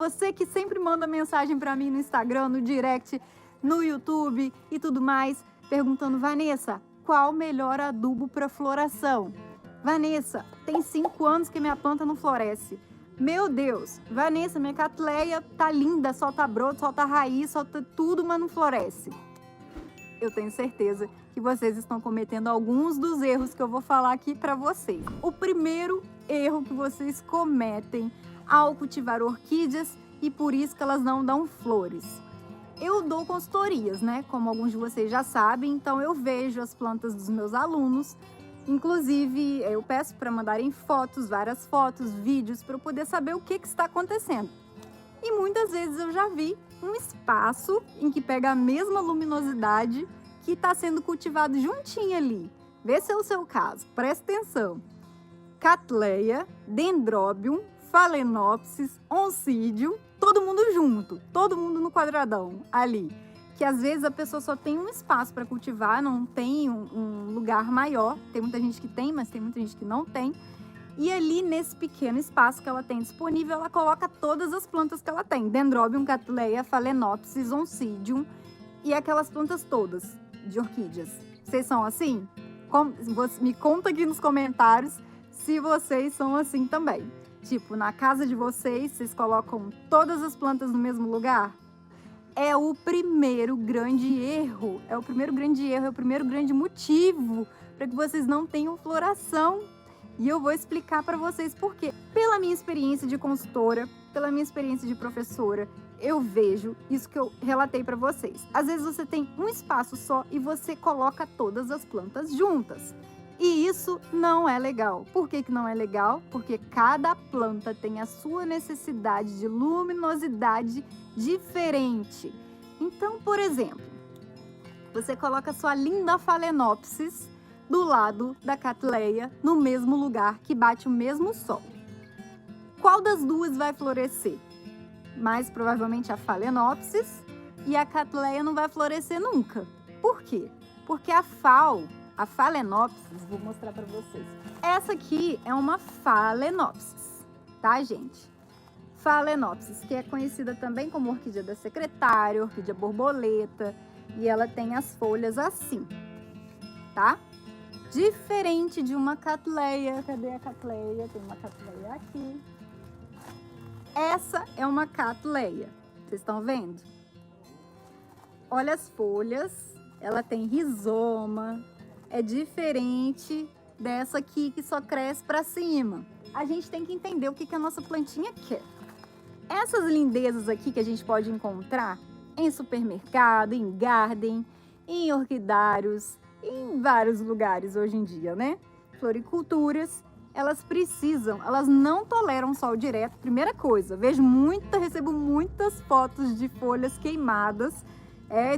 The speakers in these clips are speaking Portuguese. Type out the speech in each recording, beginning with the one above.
Você que sempre manda mensagem para mim no Instagram, no direct, no YouTube e tudo mais, perguntando: Vanessa, qual o melhor adubo para floração? Vanessa, tem 5 anos que minha planta não floresce. Meu Deus, Vanessa, minha catleia tá linda, solta broto, solta raiz, solta tudo, mas não floresce. Eu tenho certeza que vocês estão cometendo alguns dos erros que eu vou falar aqui para vocês. O primeiro erro que vocês cometem ao cultivar orquídeas e por isso que elas não dão flores. Eu dou consultorias, né? Como alguns de vocês já sabem, então eu vejo as plantas dos meus alunos. Inclusive, eu peço para mandarem fotos, várias fotos, vídeos, para eu poder saber o que está acontecendo. E muitas vezes eu já vi um espaço em que pega a mesma luminosidade que está sendo cultivado juntinho ali. Vê se é o seu caso, presta atenção. Catleia, Dendrobium, Phalaenopsis, Oncidium, todo mundo junto, todo mundo no quadradão ali. Que às vezes a pessoa só tem um espaço para cultivar, não tem um lugar maior. Tem muita gente que tem, mas tem muita gente que não tem. E ali nesse pequeno espaço que ela tem disponível, ela coloca todas as plantas que ela tem. Dendrobium, Catleia, Phalaenopsis, Oncidium e aquelas plantas todas de orquídeas. Vocês são assim? Me conta aqui nos comentários se vocês são assim também. Tipo, na casa de vocês colocam todas as plantas no mesmo lugar? É o primeiro grande erro. É o primeiro grande motivo para que vocês não tenham floração. E eu vou explicar para vocês por quê. Pela minha experiência de consultora, pela minha experiência de professora, eu vejo isso que eu relatei para vocês. Às vezes você tem um espaço só e você coloca todas as plantas juntas. E isso não é legal. Por que não é legal? Porque cada planta tem a sua necessidade de luminosidade diferente. Então, por exemplo, você coloca sua linda Phalaenopsis do lado da Catleia, no mesmo lugar que bate o mesmo sol. Qual das duas vai florescer? Mais provavelmente a Phalaenopsis, e a Catleia não vai florescer nunca. Por quê? Porque a Phalaenopsis, vou mostrar para vocês. Essa aqui é uma Phalaenopsis, tá, gente? Phalaenopsis, que é conhecida também como orquídea da secretária, orquídea borboleta, e ela tem as folhas assim, tá? Diferente de uma Catleia. Cadê a Catleia? Tem uma Catleia aqui. Essa é uma Catleia. Vocês estão vendo? Olha as folhas. Ela tem rizoma. É diferente dessa aqui que só cresce para cima. A gente tem que entender o que a nossa plantinha quer. Essas lindezas aqui que a gente pode encontrar em supermercado, em garden, em orquidários, em vários lugares hoje em dia, né? Floriculturas, elas não toleram sol direto. Primeira coisa, recebo muitas fotos de folhas queimadas,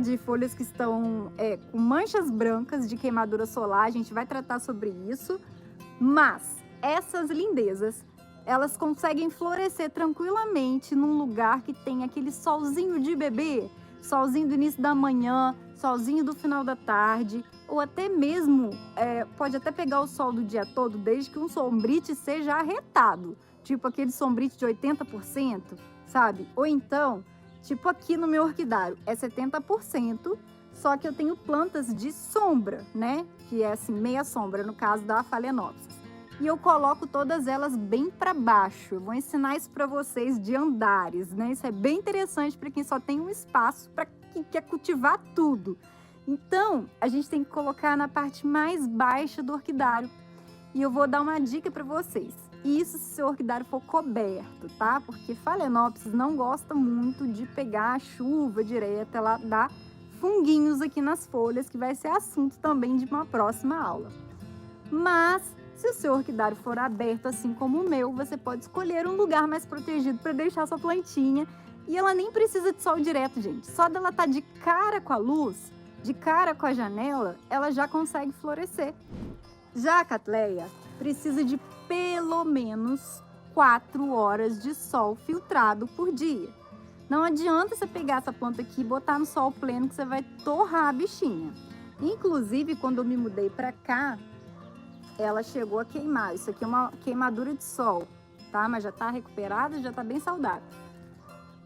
de folhas que estão com manchas brancas de queimadura solar. A gente vai tratar sobre isso, mas essas lindezas, elas conseguem florescer tranquilamente num lugar que tem aquele solzinho de bebê, solzinho do início da manhã, solzinho do final da tarde, ou até mesmo, pode até pegar o sol do dia todo, desde que um sombrite seja arretado, tipo aquele sombrite de 80%, sabe? Ou então, tipo aqui no meu orquidário, é 70%, só que eu tenho plantas de sombra, né? Que é assim, meia sombra, no caso da Phalaenopsis. E eu coloco todas elas bem para baixo. Eu vou ensinar isso para vocês de andares, né? Isso é bem interessante para quem só tem um espaço, para quem quer cultivar tudo. Então, a gente tem que colocar na parte mais baixa do orquidário. E eu vou dar uma dica para vocês. Isso se seu orquidário for coberto, tá? Porque Phalaenopsis não gosta muito de pegar a chuva direta, ela dá funguinhos aqui nas folhas, que vai ser assunto também de uma próxima aula. Mas se o seu orquidário for aberto, assim como o meu, você pode escolher um lugar mais protegido para deixar sua plantinha. E ela nem precisa de sol direto, gente. Só dela estar de cara com a luz, de cara com a janela, ela já consegue florescer. Já a Catleia precisa de pelo menos 4 horas de sol filtrado por dia. Não adianta você pegar essa planta aqui e botar no sol pleno que você vai torrar a bichinha. Inclusive, quando eu me mudei para cá, ela chegou a queimar. Isso aqui é uma queimadura de sol, tá? Mas já tá recuperada, já tá bem saudável.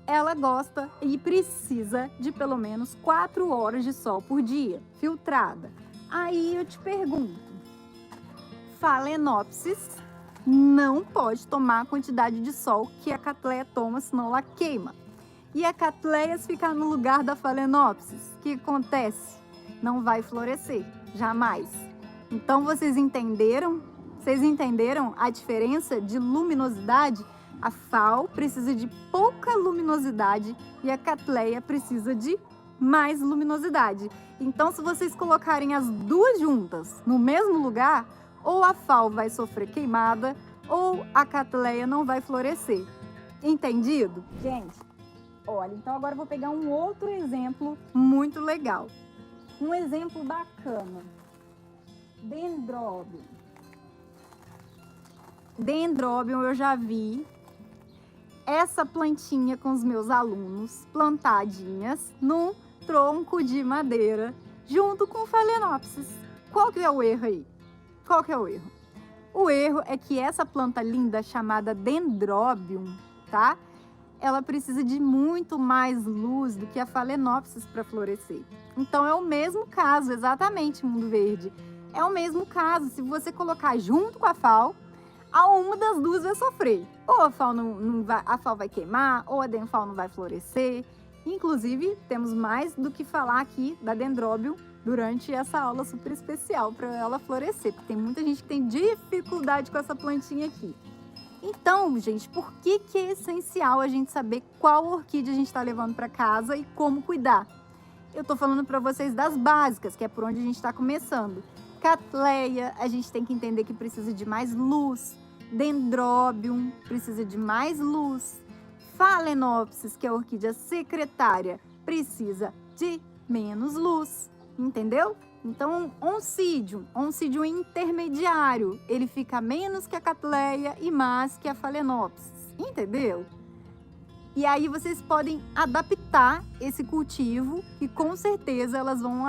ela gosta e precisa de pelo menos 4 horas de sol por dia, filtrada. Aí eu te pergunto, Phalaenopsis não pode tomar a quantidade de sol que a Cattleya toma, senão ela queima. E a Cattleya ficar no lugar da Phalaenopsis, o que acontece? Não vai florescer, jamais. Então vocês entenderam? Vocês entenderam a diferença de luminosidade? A Phal precisa de pouca luminosidade e a Cattleya precisa de mais luminosidade. Então, se vocês colocarem as duas juntas no mesmo lugar, ou a Phal vai sofrer queimada, ou a Cattleya não vai florescer. Entendido? Gente, olha, então agora eu vou pegar um outro exemplo muito legal. Um exemplo bacana. Dendrobium. Dendrobium eu já vi essa plantinha com os meus alunos plantadinhas num tronco de madeira junto com Phalaenopsis. Qual que é o erro aí? Qual que é o erro? O erro é que essa planta linda chamada Dendrobium, tá? Ela precisa de muito mais luz do que a Phalaenopsis para florescer. Então é o mesmo caso, exatamente, Mundo Verde. É o mesmo caso, se você colocar junto com a Phal, a uma das duas vai sofrer. Ou a Phal, a Phal vai queimar, ou a Denphal não vai florescer. Inclusive, temos mais do que falar aqui da Dendrobium durante essa aula super especial para ela florescer, porque tem muita gente que tem dificuldade com essa plantinha aqui. Então, gente, por que é essencial a gente saber qual orquídea a gente está levando para casa e como cuidar? Eu estou falando para vocês das básicas, que é por onde a gente está começando. Cattleya, a gente tem que entender que precisa de mais luz. Dendrobium precisa de mais luz. Phalaenopsis, que é a orquídea secretária, precisa de menos luz, entendeu? Então, Oncidium intermediário, ele fica menos que a Cattleya e mais que a Phalaenopsis, entendeu? E aí vocês podem adaptar esse cultivo e com certeza elas vão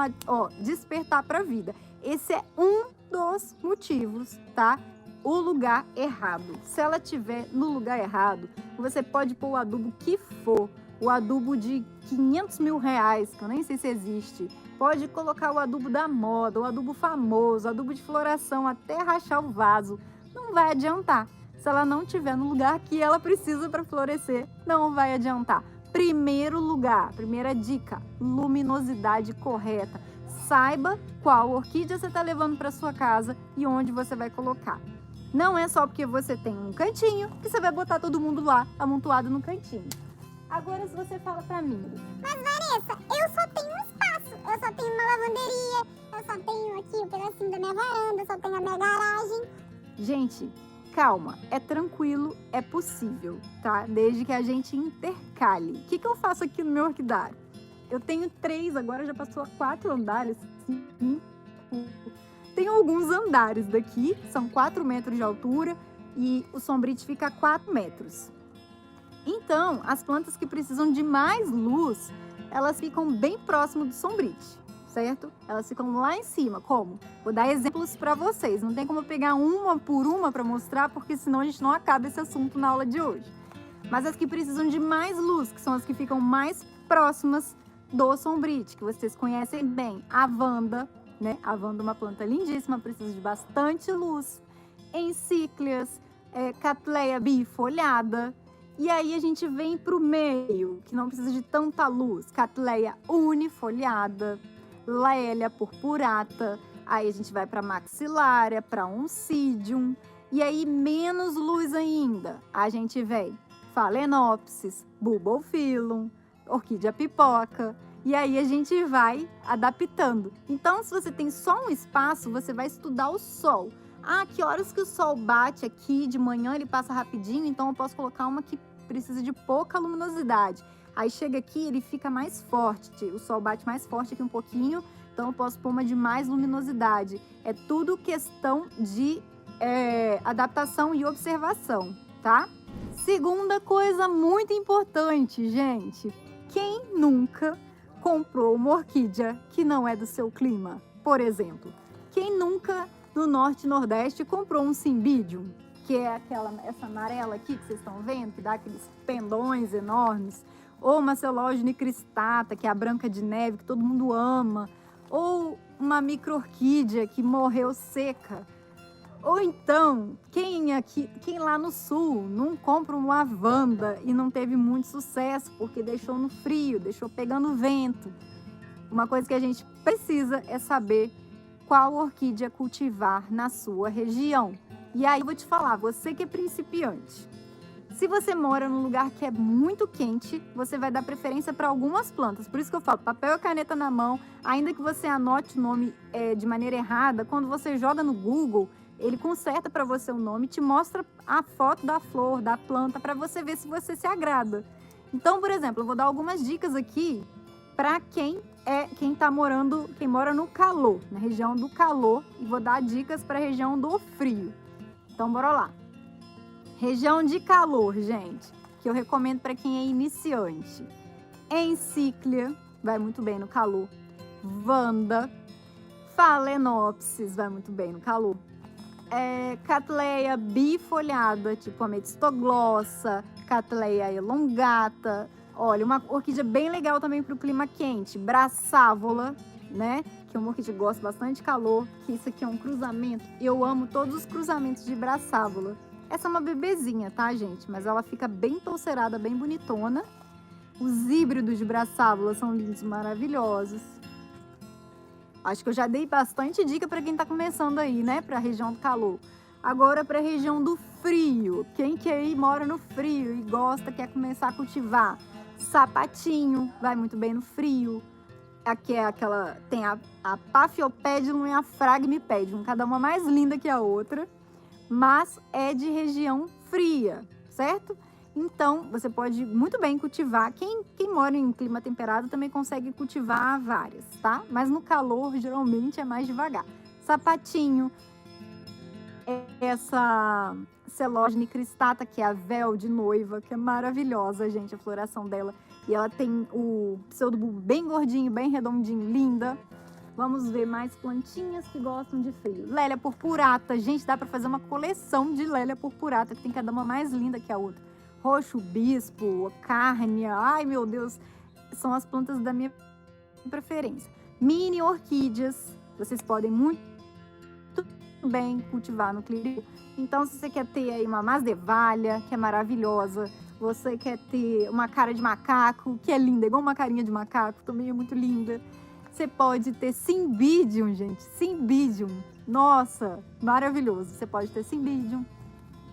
despertar para a vida. Esse é um dos motivos, tá? O lugar errado. Se ela estiver no lugar errado, você pode pôr o adubo que for, o adubo de 500 mil reais, que eu nem sei se existe. Pode colocar o adubo da moda, o adubo famoso, o adubo de floração, até rachar o vaso. Não vai adiantar. Se ela não estiver no lugar que ela precisa para florescer, não vai adiantar. Primeiro lugar, primeira dica, luminosidade correta. Saiba qual orquídea você está levando para sua casa e onde você vai colocar. Não é só porque você tem um cantinho que você vai botar todo mundo lá, amontoado no cantinho. Agora, se você fala para mim... Mas, Vanessa, eu só tenho um espaço. Eu só tenho uma lavanderia, eu só tenho aqui um pedacinho da minha varanda, eu só tenho a minha garagem. Gente, calma, é tranquilo, é possível, tá? Desde que a gente intercale. O que eu faço aqui no meu orquidário? Eu tenho 3, agora já passou a 4 andares. 5. Tem alguns andares daqui, são 4 metros de altura e o sombrite fica a 4 metros. Então, as plantas que precisam de mais luz, elas ficam bem próximo do sombrite, certo? Elas ficam lá em cima. Como? Vou dar exemplos para vocês. Não tem como eu pegar uma por uma para mostrar, porque senão a gente não acaba esse assunto na aula de hoje. Mas as que precisam de mais luz, que são as que ficam mais próximas do sombrite, que vocês conhecem bem. A Vanda, né? A Vanda é uma planta lindíssima, precisa de bastante luz. Encíclias, Cattleya bifolhada. E aí a gente vem para o meio, que não precisa de tanta luz. Cattleya unifoliada, Laelia purpurata. Aí a gente vai para maxilária, para Oncidium. E aí menos luz ainda. A gente vem Phalaenopsis, Bulbophyllum, orquídea pipoca. E aí a gente vai adaptando. Então, se você tem só um espaço, você vai estudar o sol. Ah, que horas que o sol bate aqui? De manhã ele passa rapidinho, então eu posso colocar uma que precisa de pouca luminosidade. Aí chega aqui, ele fica mais forte. O sol bate mais forte aqui um pouquinho, então eu posso pôr uma de mais luminosidade. É tudo questão de adaptação e observação, tá? Segunda coisa muito importante, gente. Quem nunca comprou uma orquídea que não é do seu clima? Por exemplo, quem nunca no Norte e Nordeste comprou um Cymbidium, que é essa amarela aqui que vocês estão vendo, que dá aqueles pendões enormes, ou uma Celogene cristata, que é a branca de neve, que todo mundo ama, ou uma micro-orquídea que morreu seca. Ou então, quem lá no sul não compra uma lavanda e não teve muito sucesso porque deixou no frio, deixou pegando vento. Uma coisa que a gente precisa é saber qual orquídea cultivar na sua região. E aí eu vou te falar, você que é principiante, se você mora num lugar que é muito quente, você vai dar preferência para algumas plantas. Por isso que eu falo, papel e caneta na mão, ainda que você anote o nome de maneira errada, quando você joga no Google, ele conserta para você o nome, te mostra a foto da flor, da planta, para você ver se você se agrada. Então, por exemplo, eu vou dar algumas dicas aqui para quem mora no calor, na região do calor, e vou dar dicas para a região do frio. Então, bora lá. Região de calor, gente, que eu recomendo para quem é iniciante. Encíclia, vai muito bem no calor. Vanda, Phalaenopsis, vai muito bem no calor. Cattleya bifolhada, tipo ametistoglossa, Cattleya elongata. Olha, uma orquídea bem legal também para o clima quente. Braçávola, né? Que é uma orquídea que gosta bastante de calor. Que isso aqui é um cruzamento. Eu amo todos os cruzamentos de braçávola. Essa é uma bebezinha, tá, gente? Mas ela fica bem toucerada, bem bonitona. Os híbridos de braçávola são lindos, maravilhosos. Acho que eu já dei bastante dica para quem tá começando aí, né? Para a região do calor. Agora para a região do frio. Quem que aí mora no frio e gosta, quer começar a cultivar? Sapatinho, vai muito bem no frio. Aqui é aquela, tem a Paphiopedilum e a Phragmipedium, cada uma mais linda que a outra, mas é de região fria, certo? Então, você pode muito bem cultivar. Quem mora em clima temperado também consegue cultivar várias, tá? Mas no calor, geralmente, é mais devagar. Sapatinho, essa Celogene cristata, que é a véu de noiva, que é maravilhosa, gente, a floração dela. E ela tem o pseudobulbo bem gordinho, bem redondinho, linda. Vamos ver mais plantinhas que gostam de frio. Lélia purpurata. Gente, dá para fazer uma coleção de Lélia purpurata, que tem cada uma mais linda que a outra. Roxo bispo, cárnea. Ai, meu Deus. São as plantas da minha preferência. Mini orquídeas. Vocês podem muito bem cultivar no clima. Então, se você quer ter aí uma masdevalha, que é maravilhosa. Você quer ter uma cara de macaco, que é linda, igual uma carinha de macaco, também é muito linda. Você pode ter Cymbidium, gente. Cymbidium. Nossa, maravilhoso. Você pode ter Cymbidium.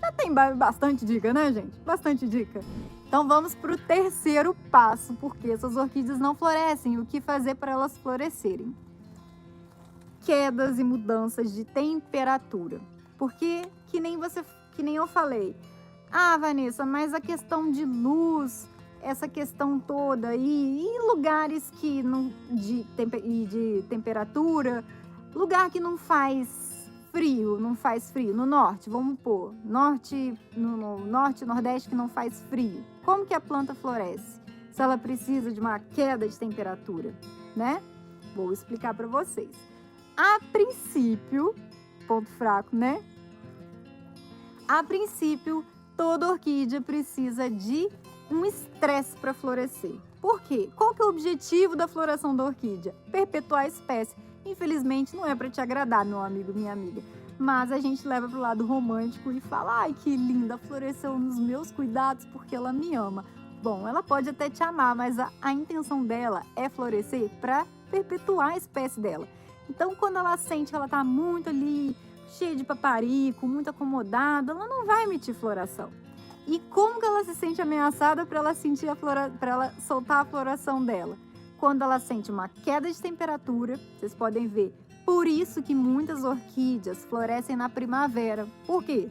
Já tem bastante dica, né, gente? Bastante dica. Então, vamos para o terceiro passo, porque essas orquídeas não florescem. O que fazer para elas florescerem? Quedas e mudanças de temperatura. Porque, que nem eu falei. Ah, Vanessa, mas a questão de luz, essa questão toda aí, e lugares que de temperatura, lugar que não faz frio, no norte, vamos pôr, no norte, nordeste que não faz frio. Como que a planta floresce? Se ela precisa de uma queda de temperatura, né? Vou explicar para vocês. A princípio, ponto fraco, né? A princípio, toda orquídea precisa de um estresse para florescer. Por quê? Qual que é o objetivo da floração da orquídea? Perpetuar a espécie. Infelizmente, não é para te agradar, meu amigo, minha amiga. Mas a gente leva para o lado romântico e fala: ai, que linda, floresceu nos meus cuidados porque ela me ama. Bom, ela pode até te amar, mas a intenção dela é florescer para perpetuar a espécie dela. Então, quando ela sente que ela está muito ali, cheia de paparico, muito acomodada, ela não vai emitir floração. E como que ela se sente ameaçada para ela soltar a floração dela? Quando ela sente uma queda de temperatura, vocês podem ver. Por isso que muitas orquídeas florescem na primavera. Por quê?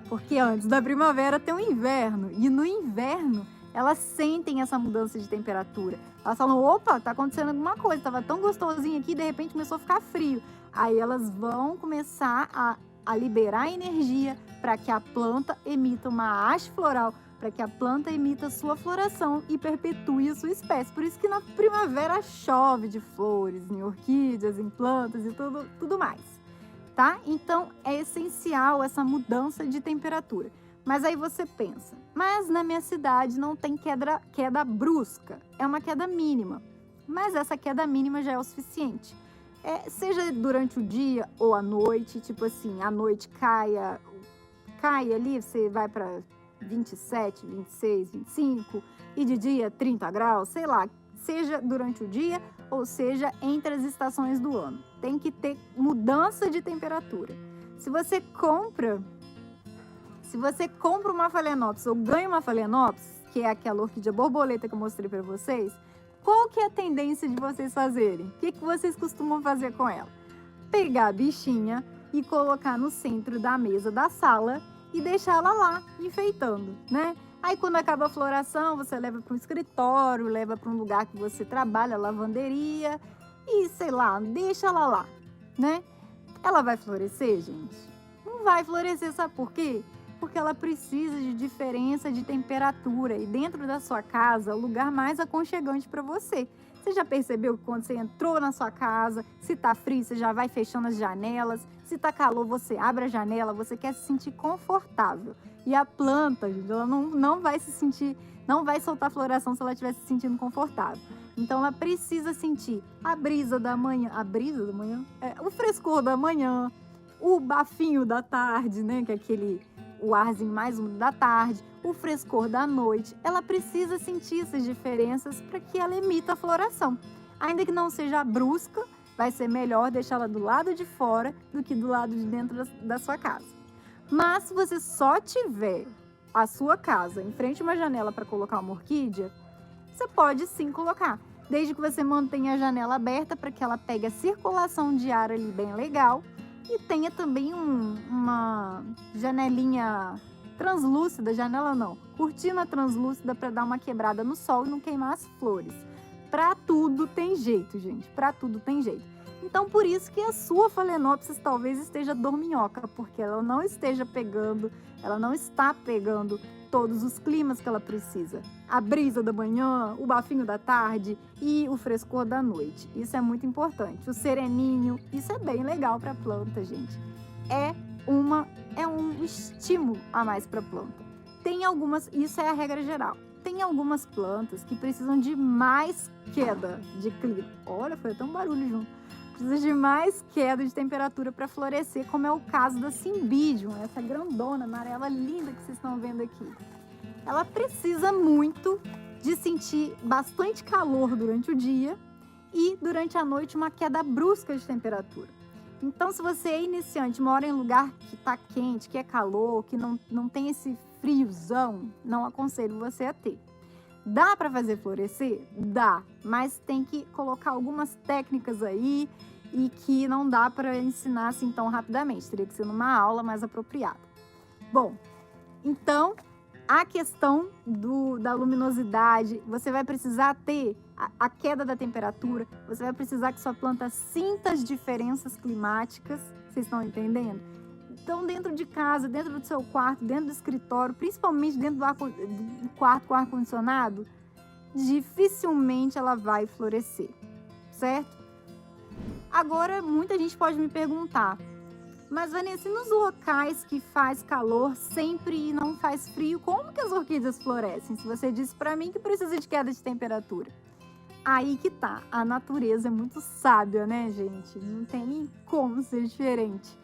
Porque antes da primavera tem o inverno. E no inverno, elas sentem essa mudança de temperatura. Elas falam: opa, tá acontecendo alguma coisa. Tava tão gostosinho aqui, de repente começou a ficar frio. Aí elas vão começar a liberar energia para que a planta emita uma haste floral, para que a planta emita sua floração e perpetue a sua espécie. Por isso que na primavera chove de flores, em orquídeas, em plantas e tudo mais, tá? Então, é essencial essa mudança de temperatura. Mas aí você pensa, mas na minha cidade não tem queda brusca, é uma queda mínima. Mas essa queda mínima já é o suficiente. Seja durante o dia ou à noite, tipo assim, à noite cai ali, você vai para 27, 26, 25 e de dia 30 graus, sei lá, seja durante o dia ou seja entre as estações do ano. Tem que ter mudança de temperatura. Se você compra uma Phalaenopsis ou ganha uma Phalaenopsis, que é aquela orquídea borboleta que eu mostrei para vocês, qual que é a tendência de vocês fazerem? O que vocês costumam fazer com ela? Pegar a bichinha e colocar no centro da mesa da sala e deixar ela lá, enfeitando, né? Aí quando acaba a floração, você leva para um escritório, leva para um lugar que você trabalha, lavanderia, e sei lá, deixa ela lá, né? Ela vai florescer, gente? Não vai florescer, sabe por quê? Porque ela precisa de diferença de temperatura e dentro da sua casa é o lugar mais aconchegante para você. Você já percebeu que quando você entrou na sua casa, se tá frio, você já vai fechando as janelas, se tá calor, você abre a janela, você quer se sentir confortável. E a planta, gente, ela não vai se sentir, não vai soltar floração se ela estiver se sentindo confortável. Então ela precisa sentir a brisa da manhã, o frescor da manhã, o bafinho da tarde, né, que é o arzinho mais úmido da tarde, o frescor da noite. Ela precisa sentir essas diferenças para que ela emita a floração. Ainda que não seja brusca, vai ser melhor deixá-la do lado de fora do que do lado de dentro da sua casa. Mas se você só tiver a sua casa em frente a uma janela para colocar uma orquídea, você pode sim colocar, desde que você mantenha a janela aberta para que ela pegue a circulação de ar ali bem legal e tenha também uma janelinha translúcida, cortina translúcida para dar uma quebrada no sol e não queimar as flores. Para tudo tem jeito, gente, para tudo tem jeito. Então, por isso que a sua Phalaenopsis talvez esteja dorminhoca, porque ela não está pegando todos os climas que ela precisa. A brisa da manhã, o bafinho da tarde e o frescor da noite. Isso é muito importante. O sereninho, isso é bem legal para a planta, gente. É um estímulo a mais para a planta. Isso é a regra geral. Tem algumas plantas que precisam de mais queda de clima. Olha, foi até um barulho junto. Precisa de mais queda de temperatura para florescer, como é o caso da Cymbidium, essa grandona amarela linda que vocês estão vendo aqui. Ela precisa muito de sentir bastante calor durante o dia e durante a noite uma queda brusca de temperatura. Então, se você é iniciante, mora em um lugar que está quente, que é calor, que não tem esse friozão, não aconselho você a ter. Dá para fazer florescer? Dá, mas tem que colocar algumas técnicas aí e que não dá para ensinar assim tão rapidamente. Teria que ser numa aula mais apropriada. Bom, então a questão da luminosidade, você vai precisar ter a queda da temperatura, você vai precisar que sua planta sinta as diferenças climáticas, vocês estão entendendo? Então, dentro de casa, dentro do seu quarto, dentro do escritório, principalmente dentro do quarto com ar-condicionado, dificilmente ela vai florescer, certo? Agora, muita gente pode me perguntar, mas Vanessa, e nos locais que faz calor sempre e não faz frio, como que as orquídeas florescem? Se você disse para mim que precisa de queda de temperatura. Aí que tá, a natureza é muito sábia, né, gente? Não tem nem como ser diferente.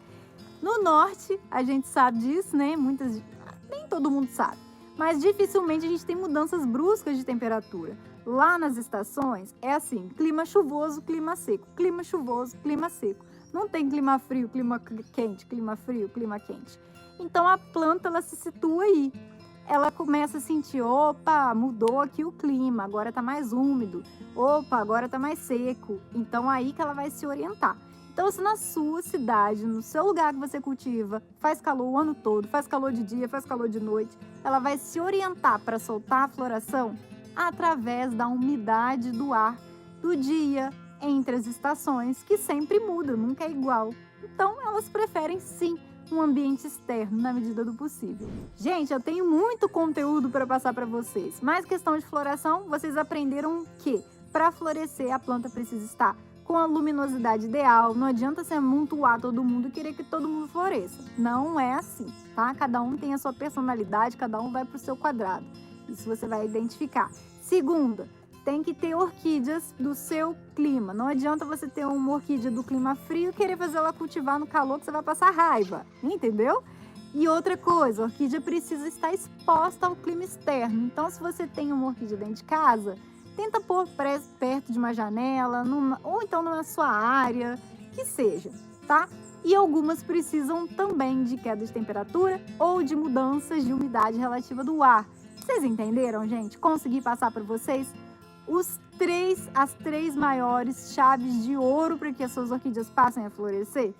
No norte, a gente sabe disso, né? Nem todo mundo sabe. Mas dificilmente a gente tem mudanças bruscas de temperatura. Lá nas estações, é assim, clima chuvoso, clima seco. Clima chuvoso, clima seco. Não tem clima frio, clima quente, clima frio, clima quente. Então, a planta, ela se situa aí. Ela começa a sentir, opa, mudou aqui o clima, agora tá mais úmido. Opa, agora tá mais seco. Então, aí que ela vai se orientar. Então, se na sua cidade, no seu lugar que você cultiva, faz calor o ano todo, faz calor de dia, faz calor de noite, ela vai se orientar para soltar a floração através da umidade do ar do dia entre as estações, que sempre muda, nunca é igual. Então, elas preferem sim um ambiente externo na medida do possível. Gente, eu tenho muito conteúdo para passar para vocês, mas questão de floração, vocês aprenderam que para florescer a planta precisa estar com a luminosidade ideal. Não adianta você amontoar todo mundo e querer que todo mundo floresça. Não é assim, tá? Cada um tem a sua personalidade, cada um vai para o seu quadrado. Isso você vai identificar. Segunda, tem que ter orquídeas do seu clima. Não adianta você ter uma orquídea do clima frio e querer fazer ela cultivar no calor, que você vai passar raiva, entendeu? E outra coisa, a orquídea precisa estar exposta ao clima externo. Então, se você tem uma orquídea dentro de casa, tenta pôr perto de uma janela, ou então na sua área, que seja, tá? E algumas precisam também de queda de temperatura ou de mudanças de umidade relativa do ar. Vocês entenderam, gente? Consegui passar para vocês as três maiores chaves de ouro para que as suas orquídeas passem a florescer?